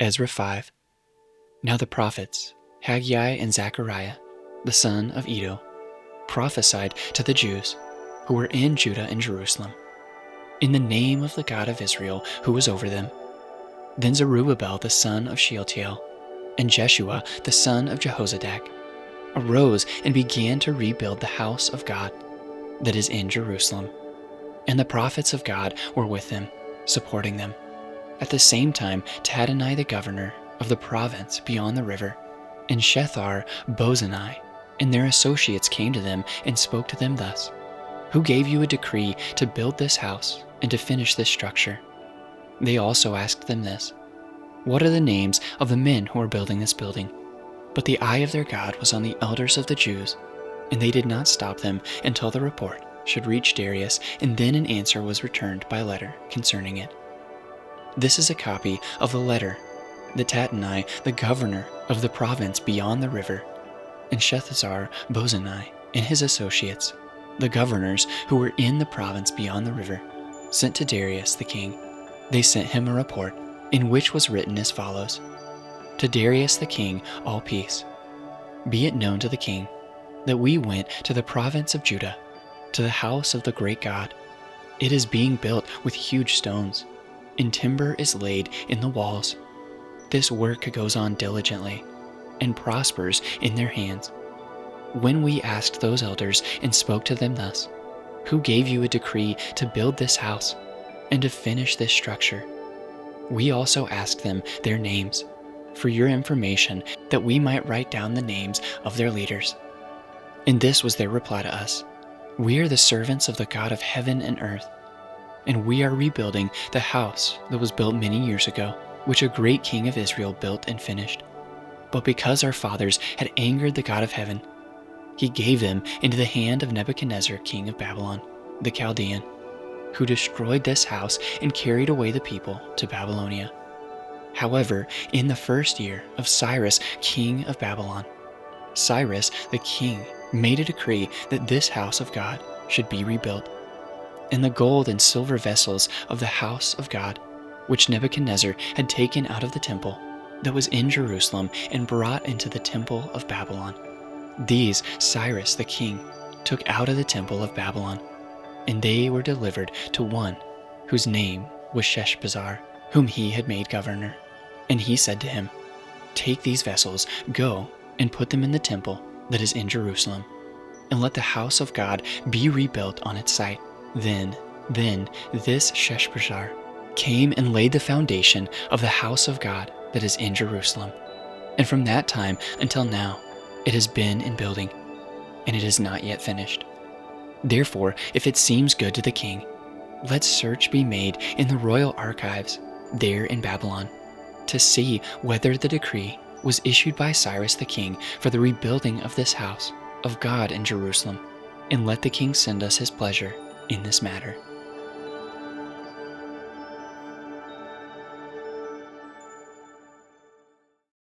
Ezra 5. Now the prophets, Haggai and Zechariah, the son of Iddo, prophesied to the Jews who were in Judah and Jerusalem, in the name of the God of Israel who was over them. Then Zerubbabel the son of Shealtiel, and Jeshua the son of Jehozadak, arose and began to rebuild the house of God that is in Jerusalem. And the prophets of God were with them, supporting them. At the same time, Tadenai the governor of the province beyond the river, and Shethar-Bozenai, and their associates came to them and spoke to them thus: Who gave you a decree to build this house and to finish this structure? They also asked them this: What are the names of the men who are building this building? But the eye of their God was on the elders of the Jews, and they did not stop them until the report should reach Darius, and then an answer was returned by letter concerning it. This is a copy of the letter that Tatenai, the governor of the province beyond the river, and Shethar-Bozenai and his associates, the governors who were in the province beyond the river, sent to Darius the king. They sent him a report, in which was written as follows: To Darius the king, all peace. Be it known to the king that we went to the province of Judah, to the house of the great God. It is being built with huge stones, and timber is laid in the walls. This work goes on diligently, and prospers in their hands. When we asked those elders and spoke to them thus: Who gave you a decree to build this house and to finish this structure? We also asked them their names, for your information, that we might write down the names of their leaders. And this was their reply to us: We are the servants of the God of heaven and earth, and we are rebuilding the house that was built many years ago, which a great king of Israel built and finished. But because our fathers had angered the God of heaven, he gave them into the hand of Nebuchadnezzar, king of Babylon, the Chaldean, who destroyed this house and carried away the people to Babylonia. However, in the first year of Cyrus, king of Babylon, Cyrus the king made a decree that this house of God should be rebuilt, and the gold and silver vessels of the house of God, which Nebuchadnezzar had taken out of the temple that was in Jerusalem and brought into the temple of Babylon, these Cyrus the king took out of the temple of Babylon, and they were delivered to one whose name was Sheshbazzar, whom he had made governor. And he said to him, Take these vessels, go and put them in the temple that is in Jerusalem, and let the house of God be rebuilt on its site. Then this Sheshbazzar came and laid the foundation of the house of God that is in Jerusalem. And from that time until now, it has been in building, and it is not yet finished. Therefore, if it seems good to the king, let search be made in the royal archives there in Babylon, to see whether the decree was issued by Cyrus the king for the rebuilding of this house of God in Jerusalem, and let the king send us his pleasure in this matter.